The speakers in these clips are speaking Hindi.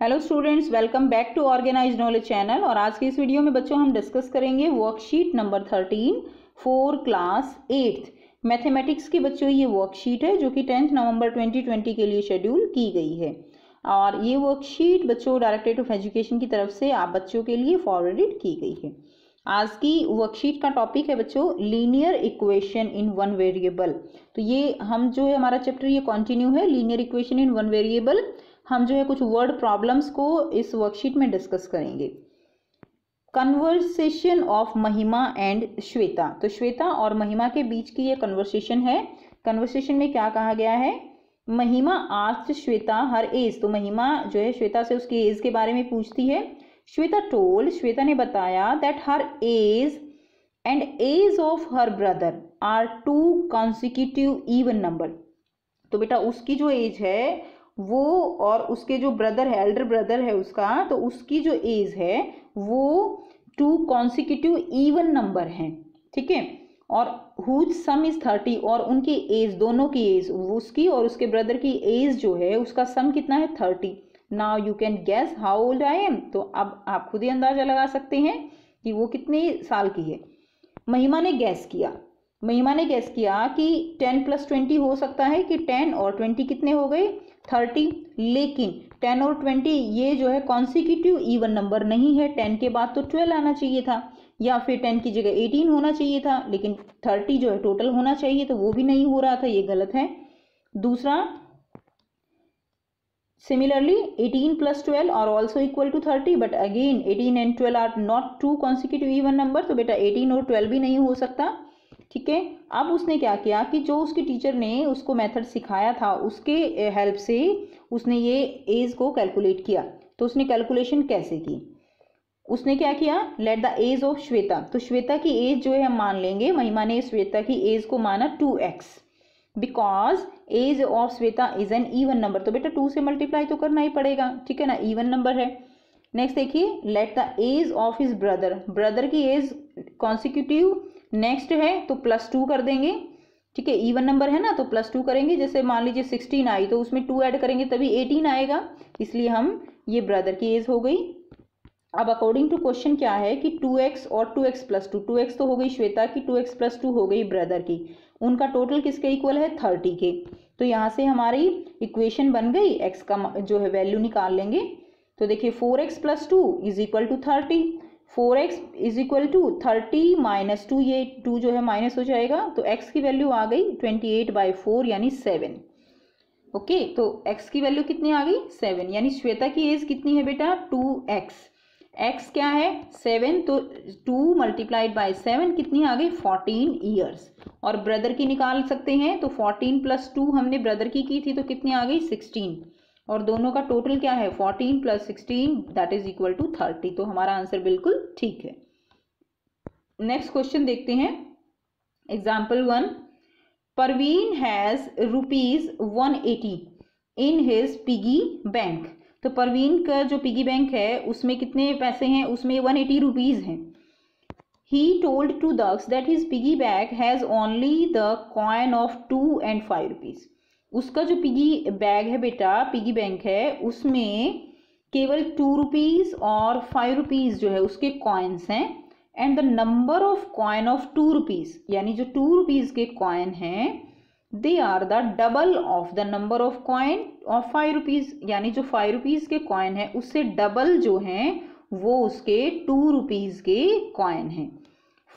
Hello students, welcome back to organised knowledge channel. और आज की इस वीडियो में बच्चों हम डिस्कस करेंगे worksheet number 13 for class 8th mathematics की। बच्चों ये वर्कशीट है जो कि 10 नवंबर 2020 के लिए शेड्यूल की गई है। और ये वर्कशीट बच्चों डायरेक्टरेट ऑफ एजुकेशन की तरफ से आप बच्चों के लिए फॉरवर्डेड की गई है। आज की वर्कशीट का टॉपिक है बच्चों linear equation in one variable. तो ये हम जो है हमारा चैप्टर ये कंटिन्यू है linear equation in one variable. हम जो है कुछ वर्ड प्रॉब्लम्स को इस वर्कशीट में डिस्कस करेंगे। कन्वर्सेशन ऑफ महिमा एंड श्वेता। तो श्वेता और महिमा के बीच की ये कन्वर्सेशन है। कन्वर्सेशन में क्या कहा गया है? महिमा आस्क्ड श्वेता हर एज। तो महिमा जो है श्वेता से उसकी एज के बारे में पूछती है। श्वेता टोल्ड, श्वेता ने बताया that her age and age of her brother are two consecutive even number. तो बेटा उसकी जो एज है वो और उसके जो ब्रदर है, एल्डर ब्रदर है उसका, तो उसकी जो एज है वो 2 कॉन्सिक्यूटिव इवन नंबर हैं, ठीक है। और हुज सम इज 30, और उनकी एज, दोनों की एज, उसकी और उसके ब्रदर की एज जो है उसका सम कितना है? 30। Now you can guess how old I am. तो अब आप खुद ही अंदाजा लगा सकते हैं कि वो कितने साल की है। महिमा ने गैस किया कि 10 + 20 हो सकता है कि 10 और 20 कितने हो गए? 30। लेकिन 10 और 20 ये जो है कॉन्सिक्यूटिव इवन नंबर नहीं है। 10 के बाद तो 12 आना चाहिए था, या फिर 10 की जगह 18 होना चाहिए था, लेकिन 30 जो है टोटल होना चाहिए, तो वो भी नहीं हो रहा था, ये गलत है। दूसरा, similarly 18 + 12 are also equal to 30, but again 18 and 12 are not 2 consecutive even number. तो बेटा 18 और 12 भी नहीं हो सकता, ठीक है। अब उसने क्या किया कि जो उसकी टीचर ने उसको मेथड सिखाया था उसके हेल्प से उसने ये एज को कैलकुलेट किया। तो उसने कैलकुलेशन कैसे की? उसने क्या किया? Let the age of Shweta. तो श्वेता की एज जो है हम मान लेंगे, महिमा ने श्वेता की एज को माना 2x, because age of Shweta is an even number. तो बेटा 2 से मल्टीप्लाई तो करना ही पड़ेगा, ठीक है ना, इवन नंबर है। नेक्स्ट देखिए, let the age of his brother. Brother की एज कॉन्सिक्यूटिव नेक्स्ट है तो +2 कर देंगे, ठीक है, इवन नंबर है ना, तो +2 करेंगे। जैसे मान लीजिए 16 आई तो उसमें 2 ऐड करेंगे तभी 18 आएगा, इसलिए हम ये ब्रदर की एज हो गई। अब अकॉर्डिंग टू क्वेश्चन क्या है कि 2x और 2x + 2, 2x तो हो गई श्वेता की, 2x + 2 हो गई ब्रदर की, उनका टोटल किसके इक्वल है? 30 के। तो यहाँ से हमारी इक्वेशन बन गई, x का जो है वैल्यू निकाल लेंगे। तो देखिए 4x + 2 = 30, 4x = 30 - 2, ये 2 जो है माइनस हो जाएगा, तो x की वैल्यू आ गई 28/4 यानी 7। ओके, तो x की वैल्यू कितनी आ गई? 7। यानी श्वेता की एज कितनी है बेटा? 2x। x क्या है? 7, तो 2 × 7 कितनी आ गई? 14 ईयर्स। और ब्रदर की निकाल सकते हैं, तो 14 + 2 हमने ब्रदर की थी, तो कितनी आ गई? 16। और दोनों का टोटल क्या है? 14 + 16 दैट इज इक्वल टू 30। तो हमारा आंसर बिल्कुल ठीक है। नेक्स्ट क्वेश्चन देखते हैं। Example 1, Parveen has ₹180 in his piggy bank. तो परवीन का जो पिगी बैंक है उसमें कितने पैसे हैं? उसमें 180 रुपीज हैं। He told to Daksh that his piggy bank has only the coin of 2 and 5 rupees. उसका जो पिगी बैग है बेटा, पिगी बैंक है, उसमें केवल 2 रुपीज और 5 रुपीज जो है उसके कॉइन्स हैं। And the number of coin of 2 rupees, यानी जो 2 रुपीज के कॉइन हैं, they are the double of the number of coin of 5 rupees, यानी जो 5 रुपीज के कॉइन है उससे डबल जो हैं वो उसके 2 रुपीज के कॉइन हैं।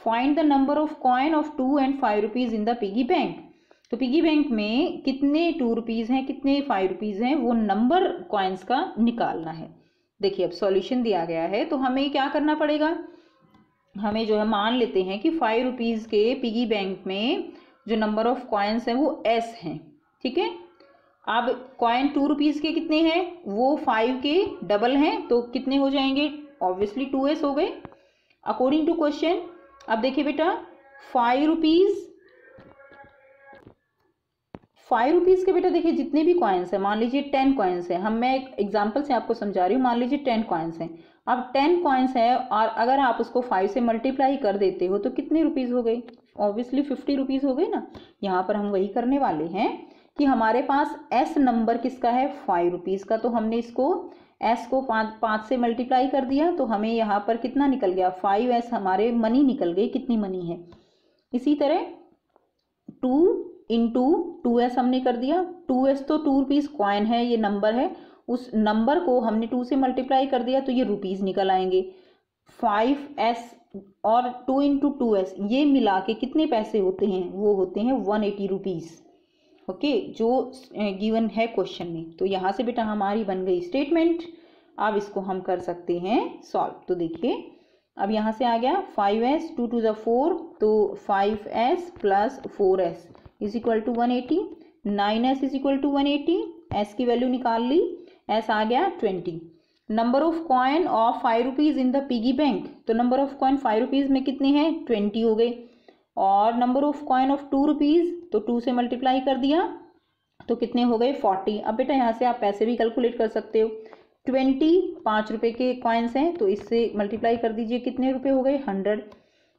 Find the number of coin of 2 and 5 rupees in the piggy bank. तो पिगी बैंक में कितने 2 रुपीज हैं, कितने 5 रुपीज हैं, वो नंबर कॉइन्स का निकालना है। देखिए अब सॉल्यूशन दिया गया है, तो हमें क्या करना पड़ेगा? हमें जो है मान लेते हैं कि 5 रुपीज के पिगी बैंक में जो नंबर ऑफ कॉइन्स हैं वो s हैं, ठीक है। अब कॉइन 2 रुपीज के कितने हैं? वो 5 के डबल हैं, तो कितने हो जाएंगे? ऑब्वियसली 2s हो गए अकॉर्डिंग टू क्वेश्चन। अब देखिए बेटा 5 रुपीज के बेटा देखिए जितने भी कॉइन्स हैं, मान लीजिए 10 कॉइन्स हैं, मैं एक एग्जांपल से आपको समझा रही हूँ। मान लीजिए 10 कॉइन्स हैं। अब 10 कॉइन्स है और अगर आप उसको 5 से मल्टीप्लाई कर देते हो तो कितने रुपीज हो गए? ऑब्वियसली 50 रुपीज हो गए ना। यहाँ पर हम वही करने वाले हैं कि हमारे पास एस नंबर किसका है? 5 रुपीज का। तो हमने इसको s को 5 से मल्टीप्लाई कर दिया तो हमें यहाँ पर कितना निकल गया, 5s हमारे मनी निकल गई, कितनी मनी है। इसी तरह 2 इंटू 2s हमने कर दिया, 2s तो 2 रुपीज़ कॉइन है, ये नंबर है, उस नंबर को हमने 2 से मल्टीप्लाई कर दिया तो ये रुपीज़ निकल आएंगे। 5s और 2 इंटू 2s ये मिला के कितने पैसे होते हैं, वो होते हैं 180 रुपीज़। ओके, जो गिवन है क्वेश्चन में। तो यहाँ से बेटा हमारी बन गई स्टेटमेंट। अब इसको हम कर सकते हैं सॉल्व। तो देखिए अब यहाँ से आ गया 5s, 2 टू ज़ 4, तो 5s plus 4s is equal to 180, 9s is equal to 180, s की वैल्यू निकाल ली, s आ गया 20। Number of coin of 5 rupees in the piggy bank, तो नंबर ऑफ कॉइन 5 रुपीज़ में कितने हैं, 20 हो गए। और number of coin of 2 rupees, तो 2 से मल्टीप्लाई कर दिया तो कितने हो गए, 40। अब बेटा यहाँ से आप पैसे भी कैलकुलेट कर सकते हो। 20 5 रुपये के कॉइन्स हैं तो इससे मल्टीप्लाई कर दीजिए, कितने रुपए हो गए, 100।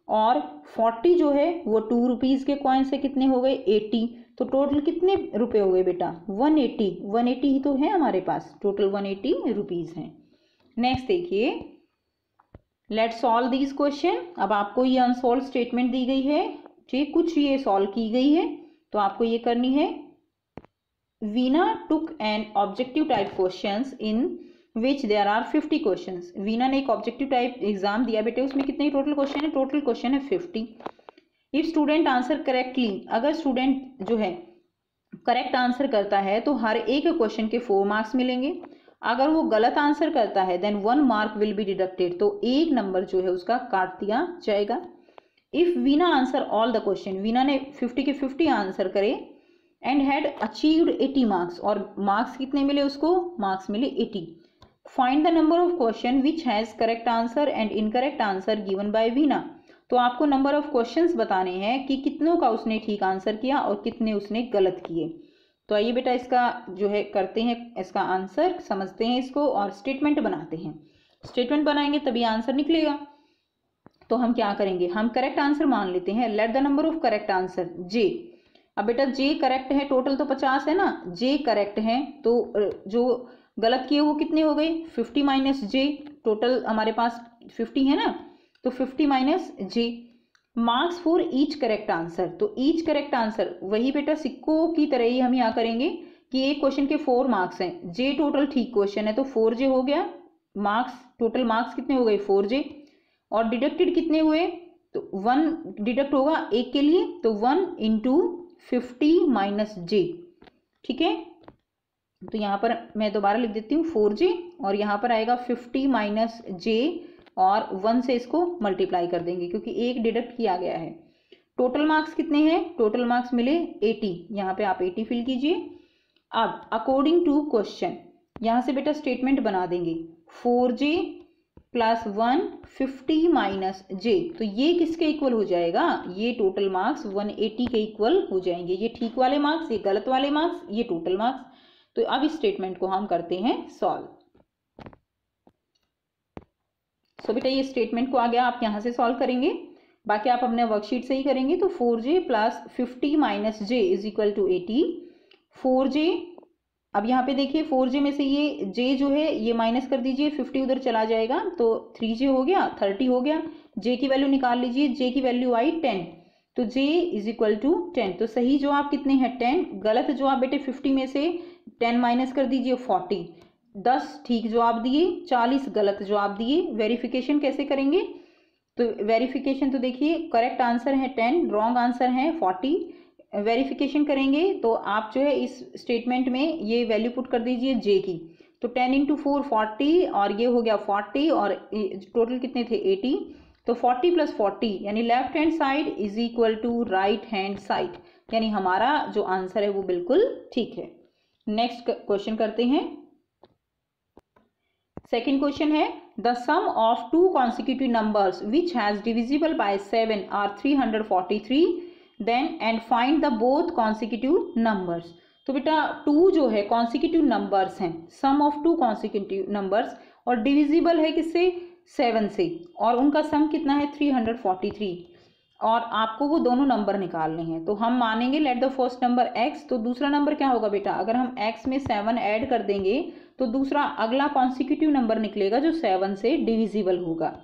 और 40 जो है वो 2 रुपीज़ के कॉइन्स से कितने हो गए, 80। तो टोटल कितने रुपए हो गए बेटा, 180 ही तो है हमारे पास, टोटल 180 रुपीज़ हैं। नेक्स्ट देखिए, लेट्स सॉल्व दिस क्वेश्चन। अब आपको ये अनसॉल्व स्टेटमेंट दी गई है, ठीक, कुछ ये सॉल्व की गई है तो आपको ये करनी है। Veena took an objective type questions in which there are 50 questions. Veena ने एक ऑब्जेक्टिव टाइप एग्जाम दिया बेटे, उसमें कितने टोटल क्वेश्चन है, टोटल क्वेश्चन है 50। इफ स्टूडेंट आंसर करेक्टली, अगर स्टूडेंट जो है करेक्ट आंसर करता है तो हर एक क्वेश्चन के 4 मार्क्स मिलेंगे। अगर वो गलत आंसर करता है then 1 mark will be deducted, तो 1 नंबर जो है उसका काट दिया जाएगा। If Veena answer all the question, Veena ने 50 के 50 आंसर करे एंड हैड अचीव्ड 80 मार्क्स, और मार्क्स कितने मिले उसको, मार्क्स मिले 80। Find the number of question which has correct answer and incorrect answer given by Veena. तो आपको नंबर ऑफ क्वेश्चंस बताने हैं कि कितनों का उसने ठीक आंसर किया और कितने उसने गलत किए। तो आइए बेटा इसका जो है करते हैं, इसका आंसर समझते हैं इसको और स्टेटमेंट बनाते हैं। स्टेटमेंट बनाएंगे तभी आंसर निकलेगा। तो हम क्या करेंगे, हम करेक्ट आंसर मान लेते हैं। Let the number of correct answer J. अब बेटा जे करेक्ट है, टोटल तो 50 है ना, जे करेक्ट है तो जो गलत किए वो कितने हो गए, 50 माइनस जे, टोटल हमारे पास 50 है ना, तो 50 minus J. Marks for each correct answer, तो ईच करेक्ट आंसर वही बेटा सिक्कों की तरह ही हम यहाँ करेंगे कि एक क्वेश्चन के 4 मार्क्स हैं, जे टोटल ठीक क्वेश्चन है तो 4J हो गया, मार्क्स टोटल मार्क्स कितने हो गए 4J, और डिडक्टेड कितने हुए, तो 1 डिडक्ट होगा एक के लिए, तो 1 इंटू 50 माइनस जे। ठीक है, तो यहाँ पर मैं दोबारा लिख देती हूँ 4J, और यहाँ पर आएगा 50 माइनस जे, और 1 से इसको मल्टीप्लाई कर देंगे क्योंकि एक डिडक्ट किया गया है। टोटल मार्क्स कितने हैं, टोटल मार्क्स मिले 80, यहाँ पे आप 80 फिल कीजिए। अब अकॉर्डिंग टू क्वेश्चन यहाँ से बेटा स्टेटमेंट बना देंगे, 4J प्लस 1 50 माइनस जे, तो ये किसके इक्वल हो जाएगा, ये टोटल मार्क्स 180 के इक्वल हो जाएंगे। ये ठीक वाले मार्क्स, ये गलत वाले मार्क्स, ये टोटल मार्क्स। तो अब इस स्टेटमेंट को हम करते हैं सॉल्व। सो बेटा ये स्टेटमेंट को आ गया, आप यहाँ से सॉल्व करेंगे, बाकी आप अपने वर्कशीट से ही करेंगे। तो 4J plus 50 minus J is equal to 80। 4J, अब यहाँ पे देखिए 4J में से ये J जो है ये माइनस कर दीजिए, 50 उधर चला जाएगा तो 3J हो गया, 30 हो गया। J की वैल्यू निकाल लीजिए, J की वैल्यू आई 10, तो J इज इक्वल टू 10। तो सही जवाब कितने हैं 10, गलत जवाब बेटे 50 में से 10 माइनस कर दीजिए 40, 10 ठीक जवाब दिए, 40 गलत जवाब दिए। वेरिफिकेशन कैसे करेंगे, तो वेरिफिकेशन तो देखिए करेक्ट आंसर है 10, रॉन्ग आंसर है 40। वेरिफिकेशन करेंगे तो आप जो है इस स्टेटमेंट में ये वैल्यू पुट कर दीजिए J की, तो 10 इंटू 4 40, और ये हो गया 40, और टोटल कितने थे 80, तो 40 प्लस 40 यानी left hand side is equal to right hand side, यानी हमारा जो आंसर है वो बिल्कुल ठीक है। नेक्स्ट क्वेश्चन करते हैं। सेकेंड क्वेश्चन है, the sum of 2 consecutive numbers which has divisible by 7 are 343, then and find the both consecutive numbers। तो बेटा 2 जो है consecutive numbers हैं, sum of 2 consecutive numbers, और divisible है किससे 7 से, और उनका सम कितना है 343, और आपको वो दोनों नंबर निकालने हैं। तो हम मानेंगे let the first number x, तो दूसरा नंबर क्या होगा बेटा, अगर हम x में 7 ऐड कर देंगे तो दूसरा अगला कॉन्सिक्यूटिव नंबर निकलेगा जो 7 से डिविजिबल होगा।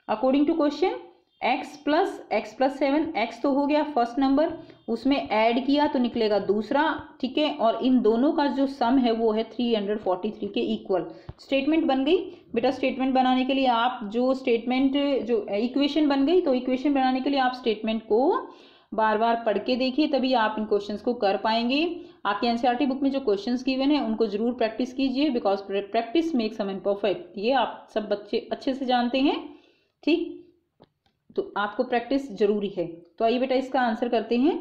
According to question x plus 7, x तो हो गया फर्स्ट नंबर, उसमें ऐड किया तो निकलेगा दूसरा, ठीक है, और इन दोनों का जो सम है वो है 343 के इक्वल। स्टेटमेंट बन गई बेटा। स्टेटमेंट बनाने के लिए आप जो इक्वेशन बन गई, तो इक्वेशन बनाने के लिए आप स्टेटमेंट को बार बार पढ़ के देखिए, तभी आप इन क्वेश्चंस को कर पाएंगे। आपके एनसीईआरटी बुक में जो क्वेश्चंस गिवन है उनको जरूर प्रैक्टिस कीजिए, because practice makes a man perfect, ये आप सब बच्चे अच्छे से जानते हैं, ठीक। तो आपको प्रैक्टिस जरूरी है। तो आइए बेटा इसका आंसर करते हैं।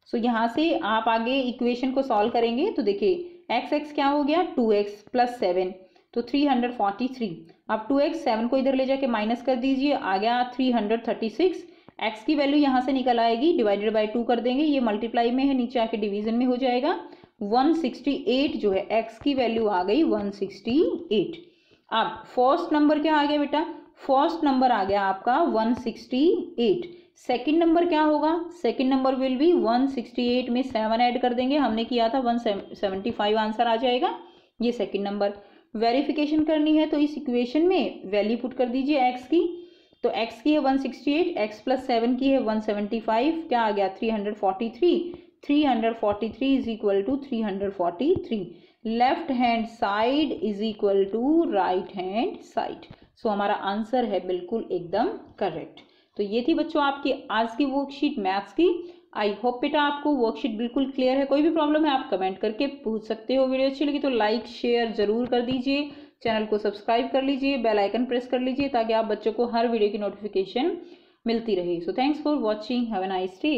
सो यहाँ से आप आगे इक्वेशन को सॉल्व करेंगे तो देखिए x क्या हो गया 2x प्लस 7, तो 343। अब 2x 7 को इधर ले जाके माइनस कर दीजिए, आ गया 336। x की वैल्यू यहाँ से निकल आएगी, डिवाइडेड बाय 2 कर देंगे, ये मल्टीप्लाई में है, नीचे आके डिवीजन में हो जाएगा। 168 जो है x की वैल्यू आ गई 168। अब फर्स्ट नंबर क्या आ गया बेटा, फर्स्ट नंबर आ गया आपका 168। सेकंड नंबर क्या होगा, सेकंड नंबर विल बी 168 में 7 ऐड कर देंगे, हमने किया था 175 आंसर आ जाएगा। ये सेकंड नंबर। वेरिफिकेशन करनी है तो इस इक्वेशन में वैल्यू पुट कर दीजिए x की, तो x की है 168, x प्लस 7 की है 175, क्या आ गया 343। 343 is equal to 343। Left hand side is equal to right hand side. So हमारा आंसर है बिल्कुल एकदम करेक्ट। तो ये थी बच्चों आपकी आज की वर्कशीट मैथ्स की। आई होप बेटा आपको वर्कशीट बिल्कुल क्लियर है। कोई भी प्रॉब्लम है आप कमेंट करके पूछ सकते हो। वीडियो अच्छी लगी तो लाइक शेयर जरूर कर दीजिए, चैनल को सब्सक्राइब कर लीजिए, बेल आइकन प्रेस कर लीजिए ताकि आप बच्चों को हर वीडियो की नोटिफिकेशन मिलती रहे। So thanks for watching, have a nice day.